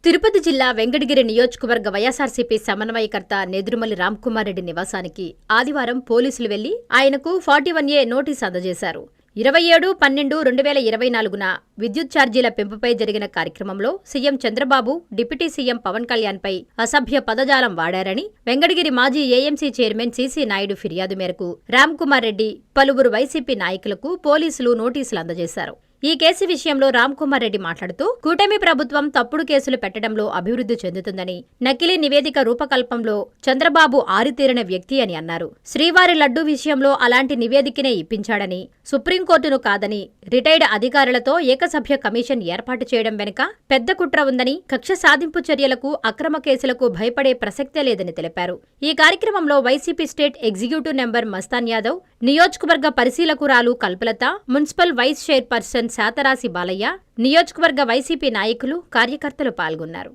తిరుపతి జిల్లా వెంకటగిరి నియోజకవర్గ వైఎస్ఆర్సీపీ సమన్వయకర్త నెదురుమల్లి రామ్కుమార్ రెడ్డి నివాసానికి ఆదివారం పోలీసులు వెళ్లి ఆయనకు 41A నోటీసు అందజేశారు. 27/12/2024న విద్యుత్ ఛార్జీల పెంపుపై జరిగిన కార్యక్రమంలో CM Chandrababu, deputy CM Pawan కళ్యాణ్పై అసభ్య పదజాలం వాడారని వెంకటగిరి మాజీ ఏఎంసీ చైర్మన్ సీసీ నాయుడు ఫిర్యాదు మేరకు రామ్కుమార్ రెడ్డి, పలువురు వైసీపీ నాయకులకు పోలీసులు నోటీసులు అందజేశారు. ఈ కేసు విషయంలో రామ్కుమార్ రెడ్డి మాట్లాడుతూ, కూటమి ప్రభుత్వం తప్పుడు కేసులు పెట్టడంలో అభివృద్ధి చెందుతుందని, నకిలీ నివేదిక రూపకల్పంలో చంద్రబాబు ఆరితేరిన వ్యక్తి అని అన్నారు. శ్రీవారి లడ్డూ విషయంలో అలాంటి నివేదికనే ఇప్పించాడని, సుప్రీంకోర్టును కాదని, రిటైర్డ్ అధికారులతో ఏకసభ్య కమిషన్ ఏర్పాటు చేయడం వెనుక పెద్ద కుట్ర ఉందని, కక్ష సాధింపు చర్యలకు, అక్రమ కేసులకు భయపడే ప్రసక్తే లేదని తెలిపారు. ఈ కార్యక్రమంలో YCP state executive member Mastan Yadav, నియోజకవర్గ పరిశీలకురాలు Kalpalatha, municipal vice chairperson Satharasi Balayya, నియోజకవర్గ వైసీపీ నాయకులు, కార్యకర్తలు పాల్గొన్నారు.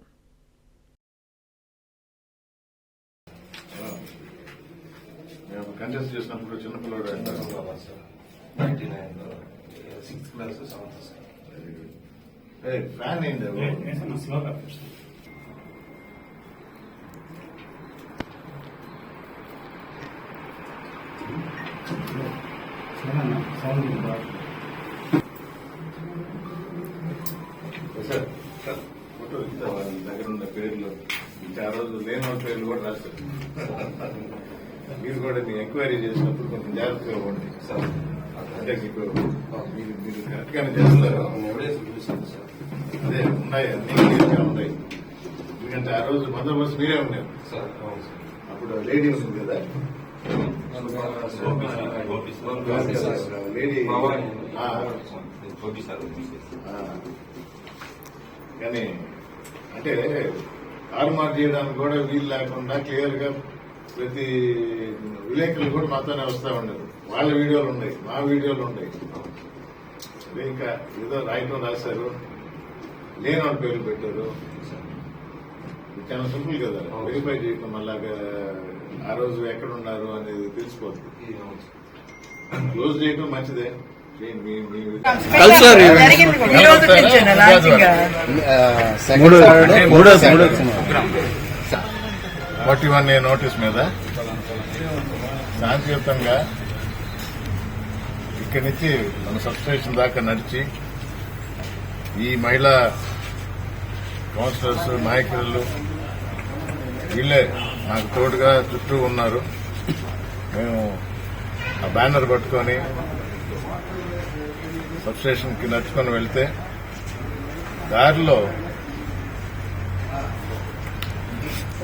సార్ ఫోటో ఇస్తా వాళ్ళ దగ్గర ఉన్న పేర్లు ఇంకా ఆ రోజు లేని వాళ్ళ పేర్లు కూడా రాస్తారు. మీరు కూడా మీ ఎంక్వైరీ చేసినప్పుడు కొంచెం జాగ్రత్తగా ఇవ్వండి సార్. అంటే మీకు మీరు కరెక్ట్ గానే చేస్తారు. అదే ఉన్నాయి, అన్ని క్లియర్గా ఉన్నాయి. ఎందుకంటే ఆ రోజు బందోబస్తు మీరే ఉన్నారు సార్. అప్పుడు లేడీ ఉంది కదా, లేడీ కానీ అంటే తారుమారు చేయడానికి కూడా వీలు లేకుండా క్లియర్ గా ప్రతి విలేకరులు కూడా మాతోనే వస్తా ఉండరు. వాళ్ళ వీడియోలు ఉన్నాయి, మా వీడియోలు ఉన్నాయి. ఇంకా ఏదో రాయటం రాశారు, లేని వాళ్ళ పేర్లు పెట్టారు. చాలా సింపుల్ కదా, వెరిఫై చేయటం. అలాగా ఆ రోజు ఎక్కడున్నారు అనేది తెలిసిపోతుంది. క్లోజ్ చేయటం మంచిదే. 41A నోటీస్ మీద శాంతియుతంగా ఇక్కడి నుంచి మన సబ్స్టేషన్ దాకా నడిచి ఈ మహిళా కౌన్సిలర్స్, నాయకులు వీళ్ళే నాకు తోడుగా చుట్టూ ఉన్నారు. మేము ఆ బ్యానర్ పట్టుకొని సబ్స్టేషన్ కి నడుచుకొని వెళ్తే దారిలో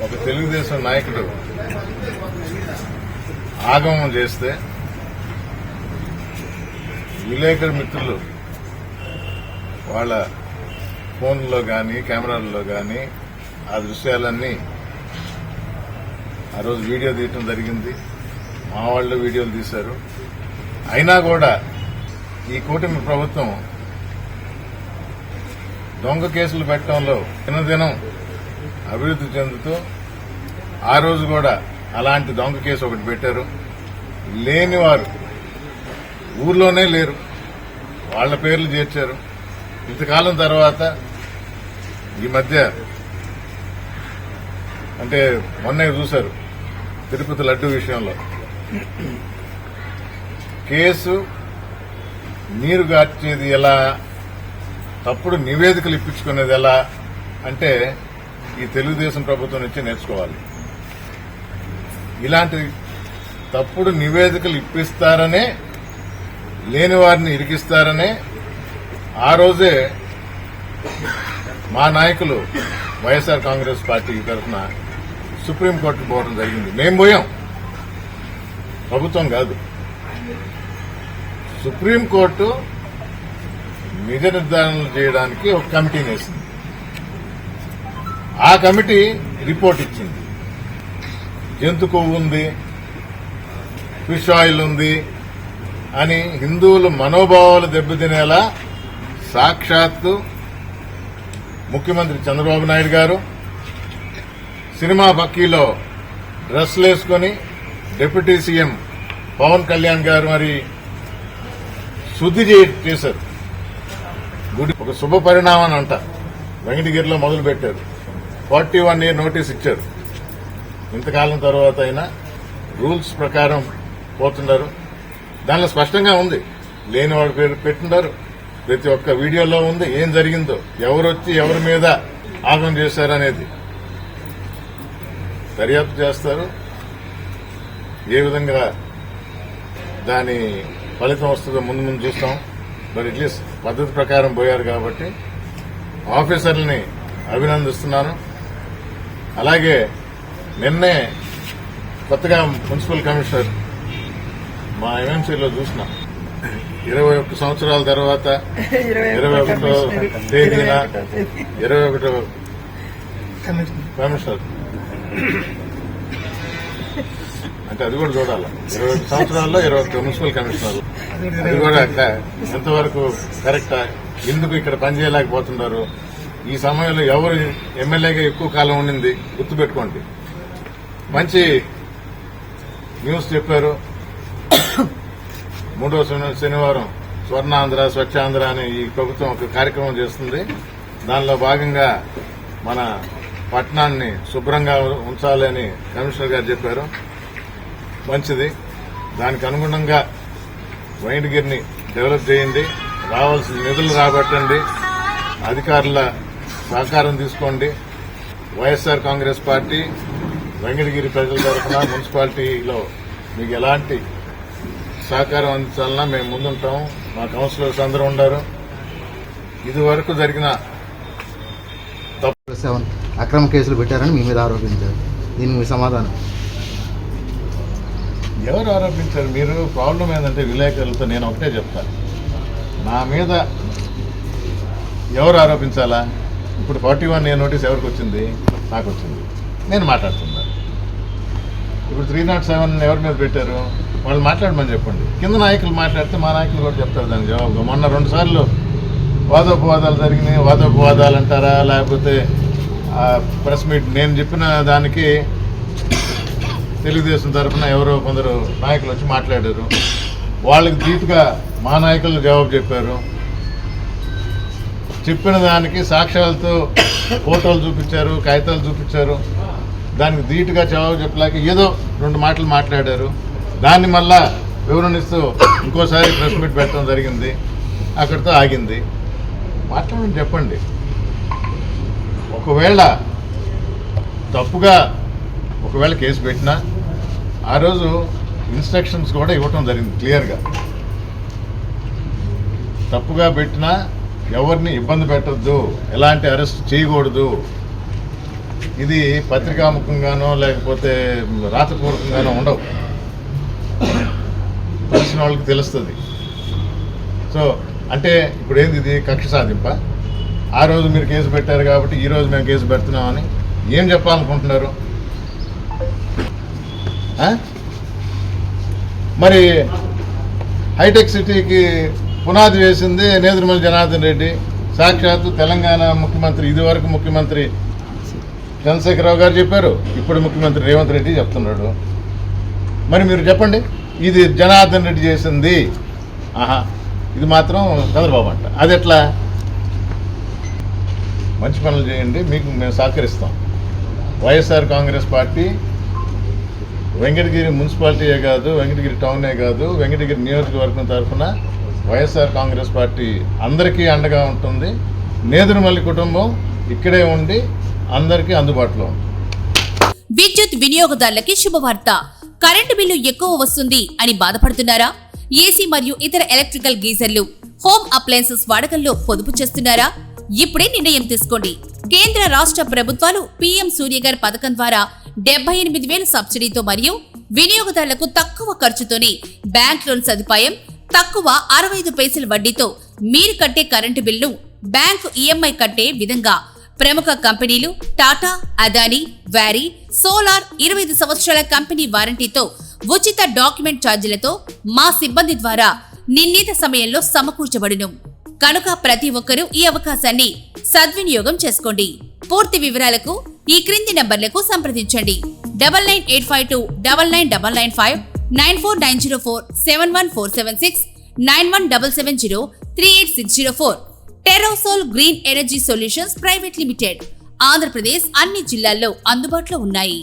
ఒక తెలుగుదేశం నాయకుడు ఆగమనం చేస్తే విలేకరు మిత్రులు వాళ్ళ ఫోన్లో గాని కెమెరాల్లో గాని ఆ దృశ్యాలన్నీ ఆ రోజు వీడియో తీయటం జరిగింది. మా వాళ్ళు వీడియోలు తీశారు. అయినా కూడా ఈ కూటమి ప్రభుత్వం దొంగ కేసులు పెట్టడంలో దినదినం అభివృద్ధి చెందుతూ ఆ రోజు కూడా అలాంటి దొంగ కేసు ఒకటి పెట్టారు. లేనివారు ఊర్లోనే లేరు, వాళ్ల పేర్లు చేర్చారు. ఇంతకాలం తర్వాత ఈ మధ్య అంటే మొన్న చూశారు తిరుపతి లడ్డు విషయంలో కేసు నీరు గార్చేది ఎలా, తప్పుడు నివేదికలు ఇప్పించుకునేది ఎలా అంటే ఈ తెలుగుదేశం ప్రభుత్వం నుంచి నేర్చుకోవాలి. ఇలాంటి తప్పుడు నివేదికలు ఇప్పిస్తారనే, లేని వారిని ఇరికిస్తారనే ఆ రోజే మా నాయకులు వైఎస్ఆర్ కాంగ్రెస్ పార్టీ తరఫున సుప్రీంకోర్టుకు పోవడం జరిగింది. మేం పోయాం, ప్రభుత్వం కాదు. సుప్రీంకోర్టు నిజ నిర్ధారణలు చేయడానికి ఒక కమిటీని వేసింది. ఆ కమిటీ రిపోర్ట్ ఇచ్చింది. జంతు కొవ్వు ఉంది, ఫిష్ ఆయిల్ ఉంది అని హిందువుల మనోభావాలు దెబ్బతినేలా సాక్షాత్తు ముఖ్యమంత్రి చంద్రబాబు నాయుడు గారు సినిమా బక్కీలో డ్రెస్లు వేసుకుని డిప్యూటీ సీఎం పవన్ కళ్యాణ్ గారు మరి శుద్ధి చేశారు. గుడి ఒక శుభ పరిణామం అంట వెంకటగిరిలో మొదలు పెట్టారు. 41 year నోటీస్ ఇచ్చారు. ఇంతకాలం తర్వాత అయినా రూల్స్ ప్రకారం పోతున్నారు. దానిలో స్పష్టంగా ఉంది, లేని వాడి పేరు పెట్టున్నారు. ప్రతి ఒక్క వీడియోలో ఉంది ఏం జరిగిందో, ఎవరు వచ్చి ఎవరి మీద ఆగం చేశారనేది దర్యాప్తు చేస్తారు. ఏ విధంగా దాని ఫలితం వస్తుందో ముందు ముందు చూస్తాం. బట్ అట్లీస్ట్ పద్ధతి ప్రకారం పోయారు కాబట్టి ఆఫీసర్లని అభినందిస్తున్నాను. అలాగే నిన్నే కొత్తగా మున్సిపల్ కమిషనర్ మా ఎంఎంసీలో చూసిన 21 సంవత్సరాల తర్వాత 21వ తేదీన 21 కమిషనర్ అంటే అది కూడా చూడాలి. 21 సంవత్సరాల్లో 21 మున్సిపల్ కమిషనర్లు, అది కూడా ఎంతవరకు కరెక్టా, ఎందుకు ఇక్కడ పనిచేయలేకపోతున్నారు, ఈ సమయంలో ఎవరు ఎమ్మెల్యేగా ఎక్కువ కాలం ఉండింది గుర్తుపెట్టుకోండి. మంచి న్యూస్ చెప్పారు. 3వ శనివారం స్వర్ణాంధ్ర స్వచ్ఛాంధ్ర అని ఈ ప్రభుత్వం ఒక కార్యక్రమం చేస్తుంది. దానిలో భాగంగా మన పట్టణాన్ని శుభ్రంగా ఉంచాలని కమిషనర్ గారు చెప్పారు. మంచిది. దానికి అనుగుణంగా వెంకటగిరిని డెవలప్ చేయండి, రావాల్సిన నిధులు రాబట్టండి, అధికారుల సహకారం తీసుకోండి. వైఎస్ఆర్ కాంగ్రెస్ పార్టీ వెంకటగిరి ప్రజల తరఫున మున్సిపాలిటీలో మీకు ఎలాంటి సహకారం అందించాలన్నా మేము ముందుంటాం. మా కౌన్సిలర్స్ అందరూ ఉన్నారు. ఇది వరకు జరిగిన 7 అక్రమ కేసులు పెట్టారని మీ మీద ఆరోపించారు. దీనికి మీ సమాధానం? ఎవరు ఆరోపించారు? మీరు ప్రాబ్లం ఏంటంటే విలేకరులతో నేను ఒకటే చెప్తాను, నా మీద ఎవరు ఆరోపించాలా? ఇప్పుడు 41 year నోటీస్ ఎవరికి వచ్చింది? నాకు వచ్చింది, నేను మాట్లాడుతున్నాను. ఇప్పుడు 307 ఎవరి మీద పెట్టారు? వాళ్ళు మాట్లాడమని చెప్పండి. కింద నాయకులు మాట్లాడితే మా నాయకులు కూడా చెప్తారు దానికి జవాబుగా. మొన్న 2 సార్లు వాదోపవాదాలు జరిగినాయి. వాదోపవాదాలు అంటారా, లేకపోతే ప్రెస్ మీట్ నేను చెప్పిన దానికి తెలుగుదేశం తరఫున ఎవరో కొందరు నాయకులు వచ్చి మాట్లాడారు. వాళ్ళకి ధీటుగా మా నాయకులు జవాబు చెప్పారు. చెప్పిన దానికి సాక్ష్యాలతో ఫోటోలు చూపించారు, కాగితాలు చూపించారు. దానికి ధీటుగా జవాబు చెప్పలేక ఏదో 2 మాటలు మాట్లాడారు. దాన్ని మళ్ళా వివరణ ఇస్తూ ఇంకోసారి ప్రెస్ మీట్ పెట్టడం జరిగింది. అక్కడితో ఆగింది. మాట్లాడమని చెప్పండి. ఒకవేళ తప్పుగా కేసు పెట్టినా ఆ రోజు ఇన్స్ట్రక్షన్స్ కూడా ఇవ్వటం జరిగింది క్లియర్గా. తప్పుగా పెట్టినా ఎవరిని ఇబ్బంది పెట్టద్దు, ఎలాంటి అరెస్ట్ చేయకూడదు. ఇది పత్రికాముఖంగానో లేకపోతే రాతపూర్వకంగానో ఉండవు, తెలిసిన వాళ్ళకి తెలుస్తుంది. సో అంటే ఇప్పుడు ఏంది, ఇది కక్ష సాధింప? ఆ రోజు మీరు కేసు పెట్టారు కాబట్టి ఈ రోజు మేము కేసు పెడుతున్నామని ఏం చెప్పాలనుకుంటున్నారు? మరి హైటెక్ సిటీకి పునాది వేసింది నేదురుమల్లి జనార్దన్ రెడ్డి, సాక్షాత్తు తెలంగాణ ముఖ్యమంత్రి, ఇదివరకు ముఖ్యమంత్రి చంద్రశేఖరరావు గారు చెప్పారు, ఇప్పుడు ముఖ్యమంత్రి రేవంత్ రెడ్డి చెప్తున్నాడు. మరి మీరు చెప్పండి, ఇది జనార్దన్ రెడ్డి చేసింది, ఇది మాత్రం చంద్రబాబు అంట. అది ఎట్లా? మంచి పనులు చేయండి, మీకు మేము సహకరిస్తాం. వైఎస్ఆర్ కాంగ్రెస్ పార్టీ వెంకటగిరి మున్సిపాలిటీయే కాదు, వెంకటగిరి టౌనే కాదు, వెంకటగిరి నియోజకవర్గం తరఫున వైఎస్ఆర్ కాంగ్రెస్ పార్టీ అందరికీ అండగా ఉంటుంది. నేదురుమల్లి కుటుంబం ఇక్కడే ఉండి అందరికీ అందుబాటులో ఉంది. విద్యుత్ వినియోగదారులకి శుభవార్త. కరెంటు బిల్లు ఎక్కువ వస్తుంది అని బాధపడుతున్నారా? ఏసీ మరియు ఇతర ఎలక్ట్రికల్ గీజర్లు, హోమ్ అప్లయన్సెస్ వాడకంలో పొదుపు చేస్తున్నారా? ఇప్పుడే నిర్ణయం తీసుకోండి. కేంద్ర రాష్ట్ర ప్రభుత్వాలు పీఎం సూర్యగర్ పథకం ద్వారా 78,000 సబ్సిడీతో మరియు వినియోగదారులకు తక్కువ ఖర్చుతోనే బ్యాంక్ లోన్ సదుపాయం, తక్కువ 65 పైసల వడ్డీతో మీరు కట్టే కరెంటు బిల్లు బ్యాంకు ఈఎంఐ కట్టే విధంగా ప్రముఖ కంపెనీలు టాటా, అదానీ, వారీ, సోలార్ 25 సంవత్సరాల కంపెనీ వారంటీతో ఉచిత డాక్యుమెంట్ ఛార్జీలతో మా సిబ్బంది ద్వారా నిర్ణీత సమయంలో సమకూర్చబడును. కనుక ప్రతి ఒక్కరూ ఈ అవకాశాన్ని సద్వినియోగం చేసుకోండి. పూర్తి వివరాలకు ఈ క్రింది నంబర్లకు సంప్రదించండి. 9985299995, 9490471476, 9177038604. టెరోసోల్ green energy solutions private limited. Andhra Pradesh అన్ని జిల్లాల్లో అందుబాటులో ఉన్నాయి.